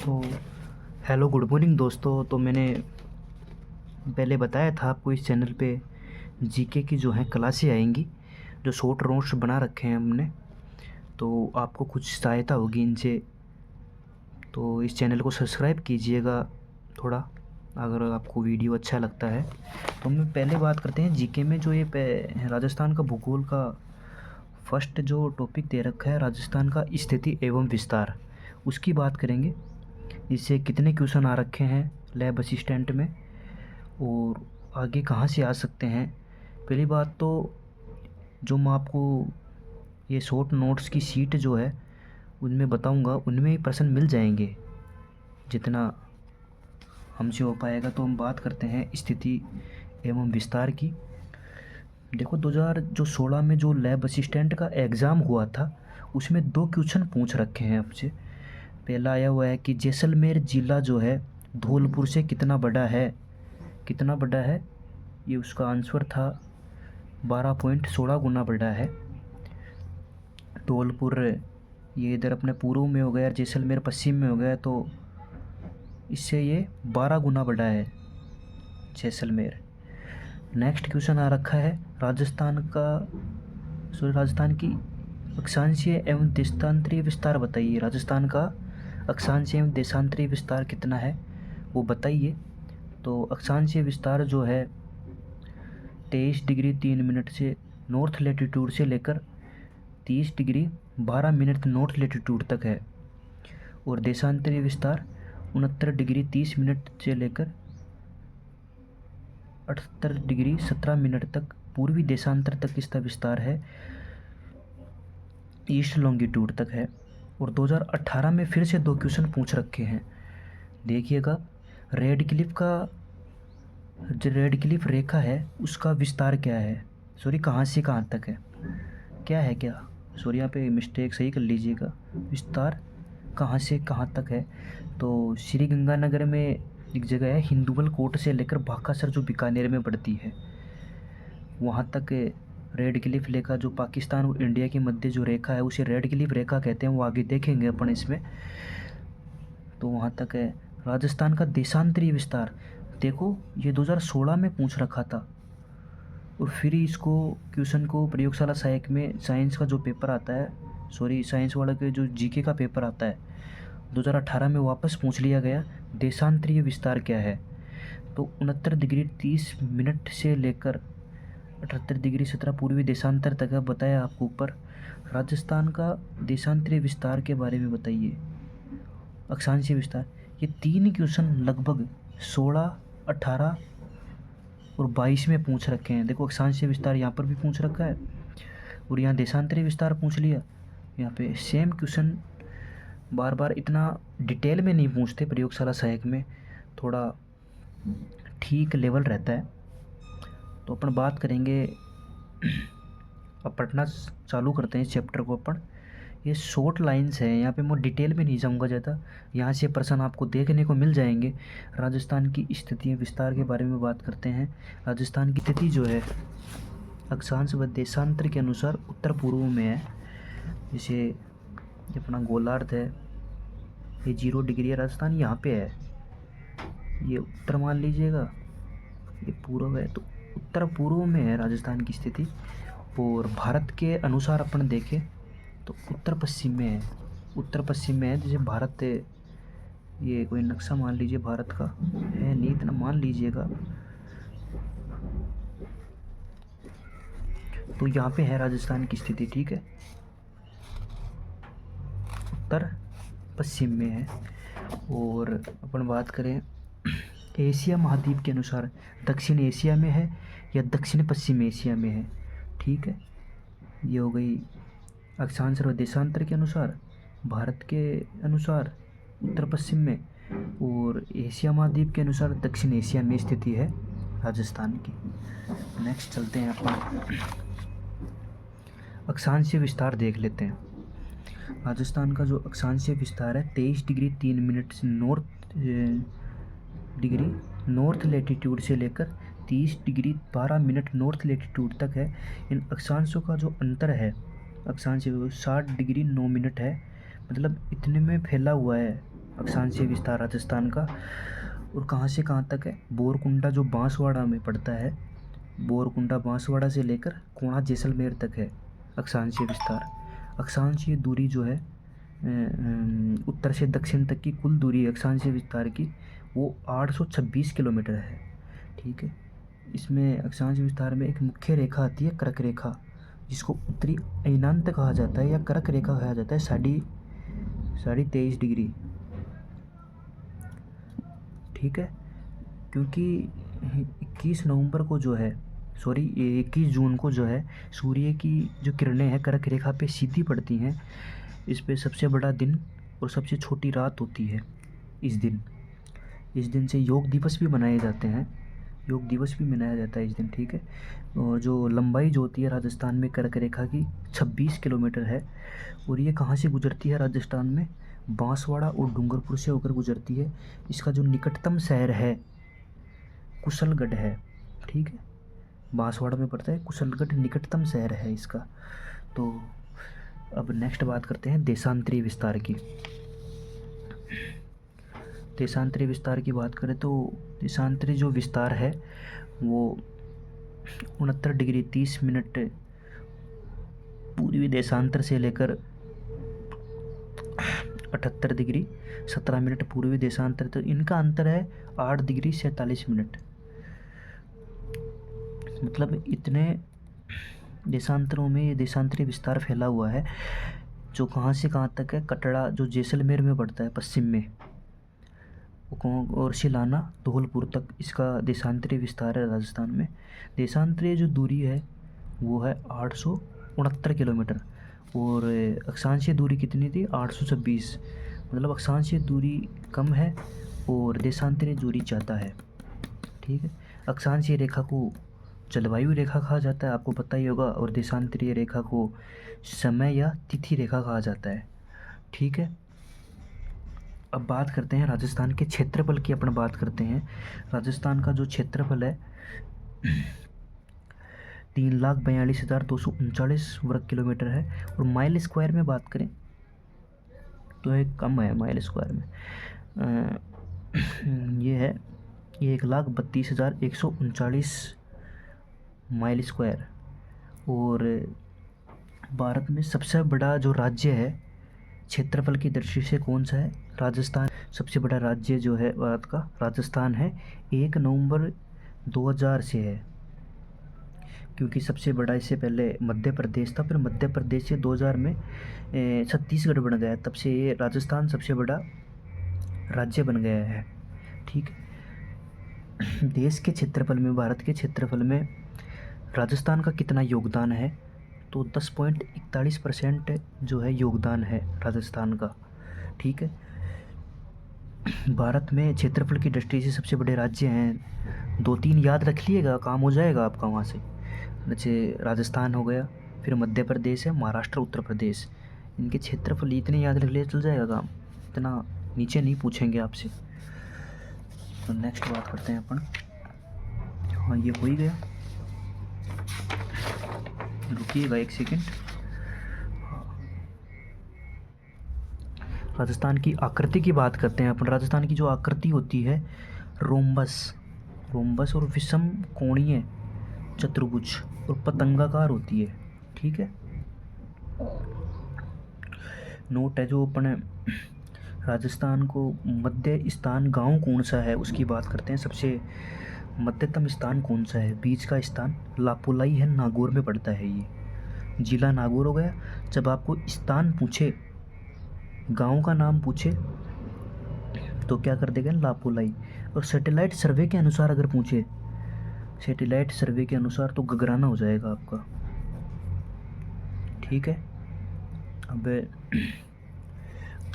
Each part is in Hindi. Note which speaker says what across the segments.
Speaker 1: तो हेलो गुड मॉर्निंग दोस्तों। तो मैंने पहले बताया था आपको इस चैनल पे जीके की जो है क्लासें आएंगी, जो शॉर्ट नोट्स बना रखे हैं हमने, तो आपको कुछ सहायता होगी इनसे। तो इस चैनल को सब्सक्राइब कीजिएगा थोड़ा, अगर आपको वीडियो अच्छा लगता है। तो हम पहले बात करते हैं जीके में, जो ये राजस्थान का भूगोल का फर्स्ट जो टॉपिक दे रखा है, राजस्थान का स्थिति एवं विस्तार, उसकी बात करेंगे। इससे कितने क्वेश्चन आ रखे हैं लैब असिस्टेंट में और आगे कहाँ से आ सकते हैं। पहली बात तो जो मैं आपको ये शॉर्ट नोट्स की शीट जो है उनमें बताऊंगा, उनमें ही प्रश्न मिल जाएंगे जितना हमसे हो पाएगा। तो हम बात करते हैं स्थिति एवं विस्तार की। देखो 2016 में जो लैब असिस्टेंट का एग्ज़ाम हुआ था उसमें दो क्वेश्चन पूछ रखे हैं आपसे। पहला आया हुआ है कि जैसलमेर ज़िला जो है धौलपुर से कितना बड़ा है, कितना बड़ा है। ये उसका आंसर था 12.16 गुना बड़ा है। धौलपुर ये इधर अपने पूर्व में हो गया, जैसलमेर पश्चिम में हो गया, तो इससे ये 12 गुना बड़ा है जैसलमेर। नेक्स्ट क्वेश्चन आ रखा है राजस्थान की अक्षांशीय एवं देशांतरीय विस्तार बताइए। राजस्थान का अक्षांशीय एवं देशांतरीय विस्तार कितना है वो बताइए। तो अक्षांशीय विस्तार जो है 23 डिग्री 3 मिनट से नॉर्थ लेटीट्यूड से लेकर 30 डिग्री 12 मिनट नॉर्थ लेटीट्यूड तक है। और देशांतरीय विस्तार 69 डिग्री 30 मिनट से लेकर 78 डिग्री 17 मिनट तक पूर्वी देशांतर तक इसका विस्तार है, ईस्ट लॉन्गिट्यूड तक है। और 2018 में फिर से दो क्वेश्चन पूछ रखे हैं, देखिएगा। रेड क्लिफ रेखा है उसका विस्तार क्या है, सॉरी कहाँ से कहाँ तक है, क्या है क्या, सॉरी यहाँ पे मिस्टेक सही कर लीजिएगा। विस्तार कहाँ से कहाँ तक है, तो श्री गंगानगर में एक जगह है हिंदुवल कोट से लेकर भाकासर जो बीकानेर में पड़ती है वहाँ तक रेड क्लिफ रेखा, जो पाकिस्तान और इंडिया के मध्य जो रेखा है उसे रेड क्लिफ रेखा कहते हैं, वो आगे देखेंगे अपन इसमें। तो वहाँ तक है। राजस्थान का देशांतरीय विस्तार, देखो ये 2016 में पूछ रखा था और फिर इसको क्वेश्चन को प्रयोगशाला सहायक में साइंस का जो पेपर आता है, सॉरी साइंस वाला के जो जीके का पेपर आता है 2018 में वापस पूछ लिया गया। देशांतरीय विस्तार क्या है, तो 69 डिग्री 30 मिनट से लेकर 78 डिग्री 17 पूर्वी देशांतर तक है, बताया आपको ऊपर। राजस्थान का देशांतरीय विस्तार के बारे में बताइए, अक्षांशीय विस्तार। ये तीन क्वेश्चन लगभग 16, 18 और 22 में पूछ रखे हैं। देखो अक्षांशीय विस्तार यहाँ पर भी पूछ रखा है और यहाँ देशांतरीय विस्तार पूछ लिया। यहाँ पे सेम क्वेश्चन बार बार इतना डिटेल में नहीं पूछते प्रयोगशाला सहायक में, थोड़ा ठीक लेवल रहता है। तो अपन बात करेंगे, अब पढ़ना चालू करते हैं इस चैप्टर को अपन। ये शॉर्ट लाइंस है, यहाँ पे मैं डिटेल में नहीं जाऊँगा ज़्यादा, यहाँ से प्रश्न आपको देखने को मिल जाएंगे। राजस्थान की स्थिति विस्तार के बारे में बात करते हैं। राजस्थान की स्थिति जो है अक्षांश व देशांतर के अनुसार उत्तर पूर्व में है। जैसे ये अपना गोलार्ध है, ये 0 डिग्री है, राजस्थान यहाँ पे है, ये उत्तर मान लीजिएगा, ये पूर्व है, तो उत्तर पूर्व में है राजस्थान की स्थिति। और भारत के अनुसार अपन देखें तो उत्तर पश्चिम में है, उत्तर पश्चिम में है। जैसे भारत, ये कोई नक्शा मान लीजिए भारत का है, नहीं इतना मान लीजिएगा, तो यहाँ पे है राजस्थान की स्थिति, ठीक है, उत्तर पश्चिम में है। और अपन बात करें एशिया महाद्वीप के अनुसार दक्षिण एशिया में है या दक्षिण पश्चिम एशिया में है, ठीक है। ये हो गई अक्षांश व देशांतर के अनुसार, भारत के अनुसार उत्तर पश्चिम में, और एशिया महाद्वीप के अनुसार दक्षिण एशिया में स्थिति है राजस्थान की। नेक्स्ट चलते हैं अपन, अक्षांशीय विस्तार देख लेते हैं। राजस्थान का जो अक्षांशीय विस्तार है 23 डिग्री 3 मिनट से नॉर्थ लेटीट्यूड से लेकर 30 डिग्री 12 मिनट नॉर्थ लेटीट्यूड तक है। इन अक्षांशों का जो अंतर है अक्षांश 60 डिग्री 9 मिनट है, मतलब इतने में फैला हुआ है अक्षांशीय विस्तार राजस्थान का। और कहाँ से कहाँ तक है? बोरकुंडा जो बांसवाड़ा में पड़ता है, बोरकुंडा बांसवाड़ा से लेकर कोणा जैसलमेर तक है अक्षांशीय विस्तार। अक्षांशीय दूरी जो है उत्तर से दक्षिण तक की कुल दूरी अक्षांशीय विस्तार की वो 826 किलोमीटर है। ठीक है। इसमें अक्षांशीय विस्तार में एक मुख्य रेखा आती है, कर्क रेखा, जिसको उत्तरी अयनांत कहा जाता है या कर्क रेखा कहा जाता है, 23.5 डिग्री। ठीक है। क्योंकि 21 नवंबर को जो है, सॉरी 21 जून को जो है सूर्य की जो किरणें हैं कर्क रेखा पे सीधी पड़ती हैं। इस पे सबसे बड़ा दिन और सबसे छोटी रात होती है इस दिन से योग दिवस भी मनाए जाते हैं, योग दिवस भी मनाया जाता है इस दिन। ठीक है। और जो लंबाई जो होती है राजस्थान में कर्क रेखा की 26 किलोमीटर है। और ये कहाँ से गुजरती है राजस्थान में? बांसवाड़ा और डूंगरपुर से होकर गुजरती है। इसका जो निकटतम शहर है कुशलगढ़ है। ठीक है। बांसवाड़ा में पड़ता है, कुशलगढ़ निकटतम शहर है इसका। तो अब नेक्स्ट बात करते हैं देशांतरीय विस्तार की। देशांतरीय विस्तार की बात करें तो देशांतरीय जो विस्तार है वो 69 डिग्री 30 मिनट पूर्वी देशांतर से लेकर 78 डिग्री 17 मिनट पूर्वी देशांतर, तो इनका अंतर है 8 डिग्री 47 मिनट। मतलब इतने देशांतरों में ये देशांतरीय विस्तार फैला हुआ है, जो कहाँ से कहाँ तक है? कटड़ा जो जैसलमेर में पड़ता है पश्चिम में, और शिलाना धौलपुर तक इसका देशांतरीय विस्तार है राजस्थान में। देशांतरीय जो दूरी है वो है 869 किलोमीटर। और अक्षांशीय दूरी कितनी थी? 826। मतलब अक्षांशीय दूरी कम है और देशांतरीय दूरी ज़्यादा है। ठीक है। अक्षांशीय रेखा को जलवायु रेखा कहा जाता है, आपको पता ही होगा, और देशांतरीय रेखा को समय या तिथि रेखा कहा जाता है। ठीक है। अब बात करते हैं राजस्थान के क्षेत्रफल की। अपन बात करते हैं राजस्थान का जो क्षेत्रफल है 3,42,239 वर्ग किलोमीटर है। और माइल स्क्वायर में बात करें तो एक कम है माइल स्क्वायर में, ये है 1,32,139 माइल स्क्वायर। और भारत में सबसे बड़ा जो राज्य है क्षेत्रफल की दृष्टि से कौन सा है? राजस्थान। सबसे बड़ा राज्य जो है भारत का राजस्थान है। 1 नवंबर 2000 से है, क्योंकि सबसे बड़ा इससे पहले मध्य प्रदेश था, फिर मध्य प्रदेश से 2000 में छत्तीसगढ़ बन गया, तब से ये राजस्थान सबसे बड़ा राज्य बन गया है। ठीक। देश के क्षेत्रफल में, भारत के क्षेत्रफल में राजस्थान का कितना योगदान है? तो 10.41% जो है योगदान है राजस्थान का। ठीक है। भारत में क्षेत्रफल की दृष्टि से सबसे बड़े राज्य हैं, 2-3 याद रख लिएगा, काम हो जाएगा आपका वहाँ से। जैसे राजस्थान हो गया, फिर मध्य प्रदेश है, महाराष्ट्र, उत्तर प्रदेश, इनके क्षेत्रफल इतने याद रख लिए चल जाएगा काम, इतना नीचे नहीं पूछेंगे आपसे। तो नेक्स्ट बात करते हैं अपन। हाँ, ये हो ही गया, रुकिएगा एक सेकेंड। राजस्थान की आकृति की बात करते हैं अपन। राजस्थान की जो आकृति होती है रोम्बस और विषम कोणीय चतुर्भुज और पतंगाकार होती है। ठीक है। नोट है जो अपन राजस्थान को मध्य स्थान गांव कौन सा है उसकी बात करते हैं। सबसे मध्यतम स्थान कौन सा है? बीच का स्थान लापोलाई है, नागौर में पड़ता है, ये जिला नागौर हो गया। जब आपको स्थान पूछे, गांव का नाम पूछे, तो क्या कर देगा? लापोलाई। और सैटेलाइट सर्वे के अनुसार अगर पूछे, सैटेलाइट सर्वे के अनुसार, तो गगराना हो जाएगा आपका। ठीक है। अब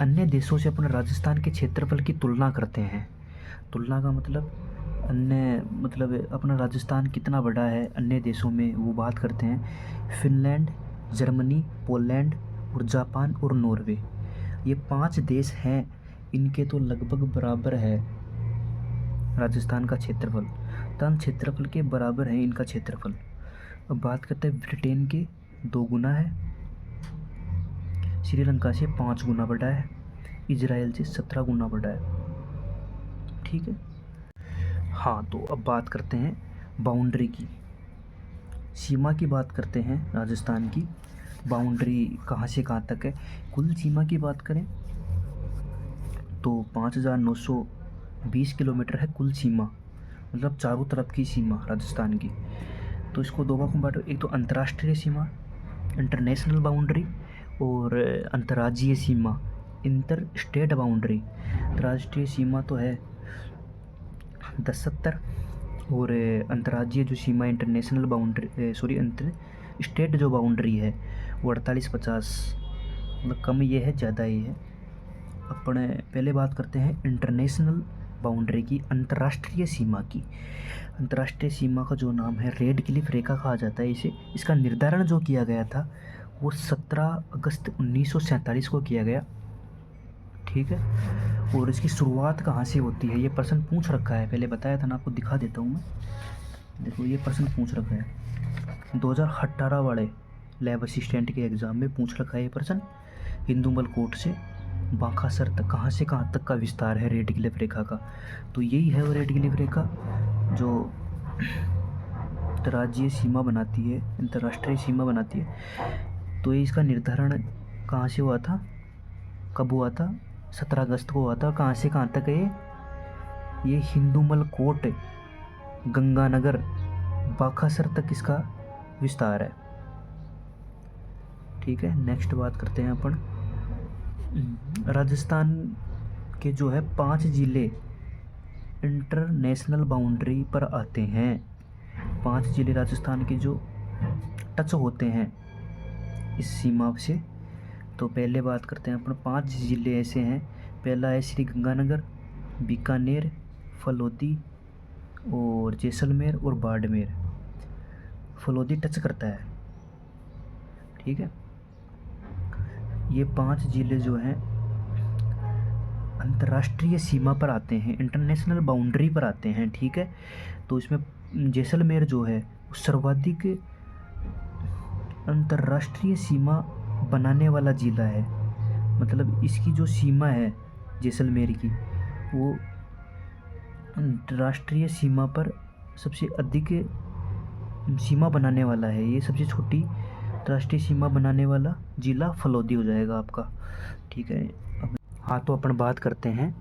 Speaker 1: अन्य देशों से अपन राजस्थान के क्षेत्रफल की तुलना करते हैं। तुलना का मतलब अन्य, मतलब अपना राजस्थान कितना बड़ा है अन्य देशों में, वो बात करते हैं। फिनलैंड, जर्मनी, पोलैंड और जापान और नॉर्वे, ये 5 देश हैं, इनके तो लगभग बराबर है राजस्थान का क्षेत्रफल। तन क्षेत्रफल के बराबर है इनका क्षेत्रफल। अब बात करते हैं ब्रिटेन के, 2 गुना है, श्रीलंका से 5 गुना बड़ा है, इजराइल से 17 गुना बड़ा है। ठीक है। हाँ, तो अब बात करते हैं बाउंड्री की, सीमा की बात करते हैं राजस्थान की। बाउंड्री कहाँ से कहाँ तक है? कुल सीमा की बात करें तो 5,920 किलोमीटर है कुल सीमा, मतलब चारों तरफ की सीमा राजस्थान की। तो इसको दो भागों में बांटो, एक तो अंतर्राष्ट्रीय सीमा इंटरनेशनल बाउंड्री, और अंतर्राज्यीय सीमा इंटर स्टेट बाउंड्री। अंतर्राष्ट्रीय सीमा तो है 1070, और अंतर्राज्यीय जो सीमा इंटरनेशनल बाउंड्री अंतर स्टेट जो बाउंड्री है वो 4850, मतलब कम ये है ज़्यादा ये है। अपने पहले बात करते हैं इंटरनेशनल बाउंड्री की, अंतर्राष्ट्रीय सीमा की। अंतर्राष्ट्रीय सीमा का जो नाम है रेड क्लिफ रेखा कहा जाता है इसे। इसका निर्धारण जो किया गया था वो 17 अगस्त 1947 को किया गया। ठीक है। और इसकी शुरुआत कहाँ से होती है, ये प्रश्न पूछ रखा है, पहले बताया था ना आपको, दिखा देता हूँ मैं। देखो ये प्रश्न पूछ रखा है 2018 वाले लैब असिस्टेंट के एग्ज़ाम में पूछ रखा है ये प्रश्न। हिंदुमल कोट से बांकासर तक कहाँ से कहाँ तक का विस्तार है रेड क्लिफ रेखा का, तो यही है वो रेड क्लिफ रेखा जो अंतर्राज्यीय सीमा बनाती है, अंतर्राष्ट्रीय सीमा बनाती है। तो ये इसका निर्धारण कहाँ से हुआ था, कब हुआ था? 17 अगस्त को हुआ था। कहाँ से कहाँ तक है ये हिंदुमल कोट गंगानगर बांकासर तक इसका विस्तार है। ठीक है। नेक्स्ट बात करते हैं अपन राजस्थान के जो है 5 ज़िले इंटरनेशनल बाउंड्री पर आते हैं। 5 ज़िले राजस्थान के जो टच होते हैं इस सीमा से। तो पहले बात करते हैं अपन 5 ज़िले ऐसे हैं। पहला है श्री गंगानगर, बीकानेर, फलोदी और जैसलमेर और बाड़मेर। फलोदी टच करता है। ठीक है। ये 5 ज़िले जो हैं अंतर्राष्ट्रीय सीमा पर आते हैं, इंटरनेशनल बाउंड्री पर आते हैं। ठीक है। तो इसमें जैसलमेर जो है सर्वाधिक अंतर्राष्ट्रीय सीमा बनाने वाला ज़िला है, मतलब इसकी जो सीमा है जैसलमेर की वो अंतर्राष्ट्रीय सीमा पर सबसे अधिक सीमा बनाने वाला है। ये सबसे छोटी अंतर्राष्ट्रीय सीमा बनाने वाला ज़िला फलोदी हो जाएगा आपका। ठीक है। अब हाँ, तो अपन बात करते हैं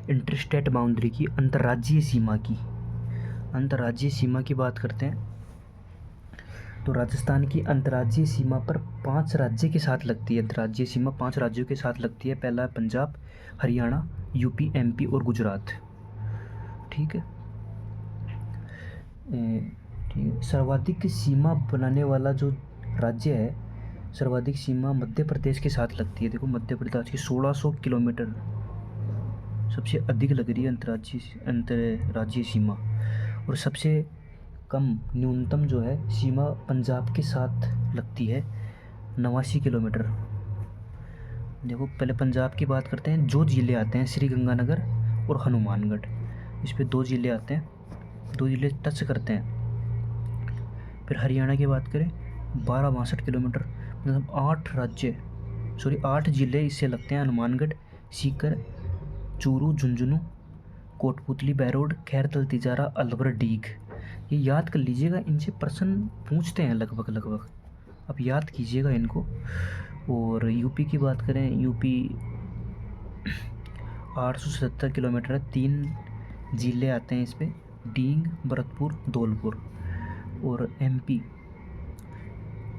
Speaker 1: इंटरस्टेट बाउंड्री की, अंतर्राज्यीय सीमा की। अंतर्राज्यीय सीमा की बात करते हैं तो राजस्थान की अंतर्राज्यीय सीमा पर 5 राज्य के साथ लगती है। अंतर्राज्यीय सीमा 5 राज्यों के साथ लगती है। पहला पंजाब, हरियाणा, यूपी, एमपी और गुजरात। ठीक है। सर्वाधिक सीमा बनाने वाला जो राज्य है, सर्वाधिक सीमा मध्य प्रदेश के साथ लगती है। देखो मध्य प्रदेश की 1600 किलोमीटर सबसे अधिक लग रही है अंतर्राज्यीय सीमा। और सबसे कम न्यूनतम जो है सीमा पंजाब के साथ लगती है 89 किलोमीटर। देखो पहले पंजाब की बात करते हैं। जो ज़िले आते हैं श्री गंगानगर और हनुमानगढ़, इस पे 2 ज़िले आते हैं, 2 ज़िले टच करते हैं। फिर हरियाणा की बात करें 1262 किलोमीटर, मतलब 8 ज़िले इससे लगते हैं। हनुमानगढ़, सीकर, चूरू, झुंझुनू, कोटपुतली, बैरोड, खैरतल, तिजारा, अलवर, डीग। ये याद कर लीजिएगा, इनसे प्रश्न पूछते हैं लगभग, अब याद कीजिएगा इनको। और यूपी की बात करें, यूपी 877 किलोमीटर है, 3 ज़िले आते हैं इस पर, डींग, भरतपुर, धौलपुर। और एमपी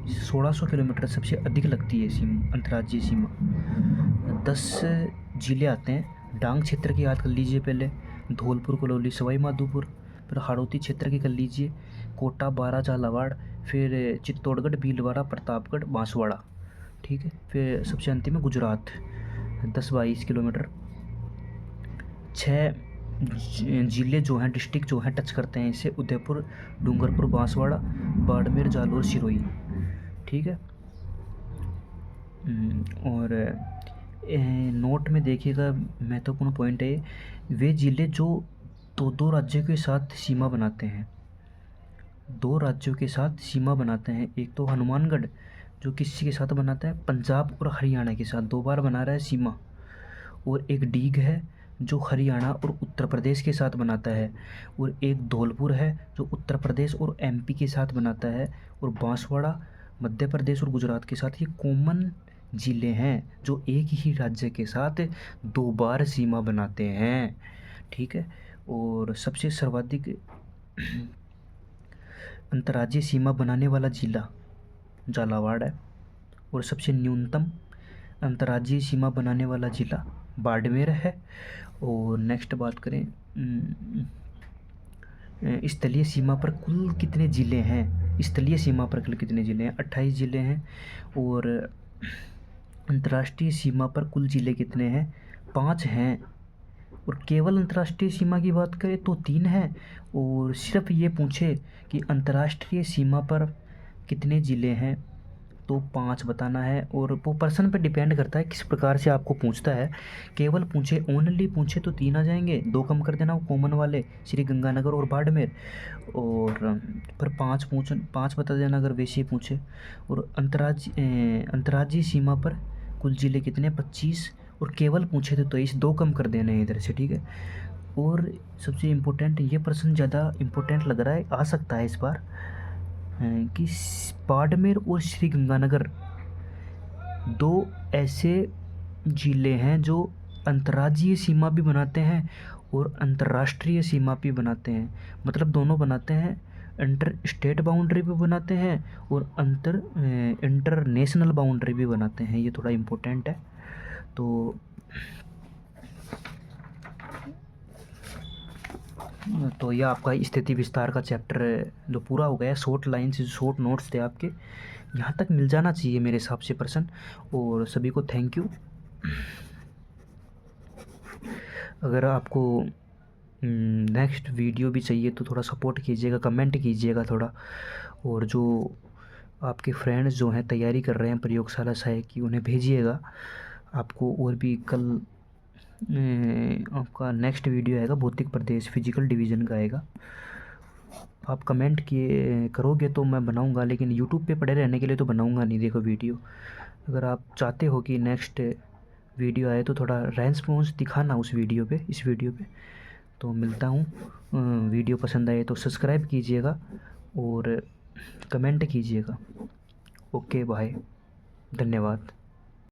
Speaker 1: 1600 किलोमीटर सबसे अधिक लगती है सीमा, अंतर्राज्यीय सीमा। 10 ज़िले आते हैं। डांग क्षेत्र की याद कर लीजिए पहले, धौलपुर, करौली, सवाई माधोपुर। फिर हाड़ौती क्षेत्र की कर लीजिए, कोटा, बारा, झालावाड़। फिर चित्तौड़गढ़, भीलवाड़ा, प्रतापगढ़, बांसवाड़ा। ठीक है। फिर सबसे अंतिम में गुजरात, 10-22 किलोमीटर। 6 ज़िले जो हैं, डिस्ट्रिक्ट जो हैं टच करते हैं इससे, उदयपुर, डूंगरपुर, बांसवाड़ा, बाड़मेर, जालौर, सिरोही। ठीक है। और नोट में देखिएगा, महत्वपूर्ण पॉइंट है वे ज़िले जो 2 राज्यों के साथ सीमा बनाते हैं, 2 राज्यों के साथ सीमा बनाते हैं। एक तो हनुमानगढ़ जो किसी के साथ बनाता है, पंजाब और हरियाणा के साथ 2 बार बना रहा है सीमा। और एक डीग है जो हरियाणा और उत्तर प्रदेश के साथ बनाता है, और एक धौलपुर है जो उत्तर प्रदेश और एमपी के साथ बनाता है, और बांसवाड़ा मध्य प्रदेश और गुजरात के साथ। ये कॉमन ज़िले हैं जो एक ही राज्य के साथ 2 बार सीमा बनाते हैं, ठीक है। और सबसे सर्वाधिक अंतर्राज्यीय सीमा बनाने वाला जिला झालावाड़ है, और सबसे न्यूनतम अंतर्राज्यीय सीमा बनाने वाला जिला बाड़मेर है। और नेक्स्ट बात करें, स्थलीय सीमा पर कुल कितने ज़िले हैं? स्थलीय सीमा पर कुल कितने ज़िले हैं? 28 ज़िले हैं। और अंतर्राष्ट्रीय सीमा पर कुल ज़िले कितने हैं? 5 हैं। और केवल अंतर्राष्ट्रीय सीमा की बात करें तो 3 हैं। और सिर्फ ये पूछे कि अंतर्राष्ट्रीय सीमा पर कितने ज़िले हैं तो 5 बताना है। और वो पर्सन पे डिपेंड करता है किस प्रकार से आपको पूछता है। केवल पूछे, ओनली पूछे तो 3 आ जाएंगे, 2 कम कर देना, वो कॉमन वाले श्री गंगानगर और बाड़मेर। और पर 5 बता देना अगर वैसे ही पूछे। और अंतर्राज्यीय सीमा पर कुल ज़िले कितने? 25। और केवल पूछे तो 23, 2 कम कर देने हैं इधर से, ठीक है। और सबसे इम्पोर्टेंट, ये प्रश्न ज़्यादा इम्पोर्टेंट लग रहा है, आ सकता है इस बार, कि बाड़मेर और श्री गंगानगर 2 ऐसे ज़िले हैं जो अंतर्राज्यीय सीमा भी बनाते हैं और अंतर्राष्ट्रीय सीमा भी बनाते हैं। मतलब दोनों बनाते हैं, इंटर स्टेट बाउंड्री भी बनाते हैं और इंटरनेशनल बाउंड्री भी बनाते हैं। ये थोड़ा इम्पोर्टेंट है। तो यह आपका स्थिति विस्तार का चैप्टर जो पूरा हो गया, शॉर्ट लाइन से शॉर्ट नोट्स थे आपके, यहाँ तक मिल जाना चाहिए मेरे हिसाब से प्रश्न। और सभी को थैंक यू। अगर आपको नेक्स्ट वीडियो भी चाहिए तो थोड़ा सपोर्ट कीजिएगा, कमेंट कीजिएगा थोड़ा। और जो आपके फ्रेंड्स जो हैं तैयारी कर रहे हैं प्रयोगशाला सहायक की, उन्हें भेजिएगा। आपको और भी कल आपका नेक्स्ट वीडियो आएगा भौतिक प्रदेश फिजिकल डिवीज़न का आएगा। आप कमेंट किए करोगे तो मैं बनाऊंगा, लेकिन यूट्यूब पे पड़े रहने के लिए तो बनाऊंगा नहीं देखो वीडियो। अगर आप चाहते हो कि नेक्स्ट वीडियो आए तो थोड़ा रेस्पॉन्स दिखाना उस वीडियो पे, इस वीडियो पे। तो मिलता हूँ, वीडियो पसंद आए तो सब्सक्राइब कीजिएगा और कमेंट कीजिएगा। ओके बाय, धन्यवाद।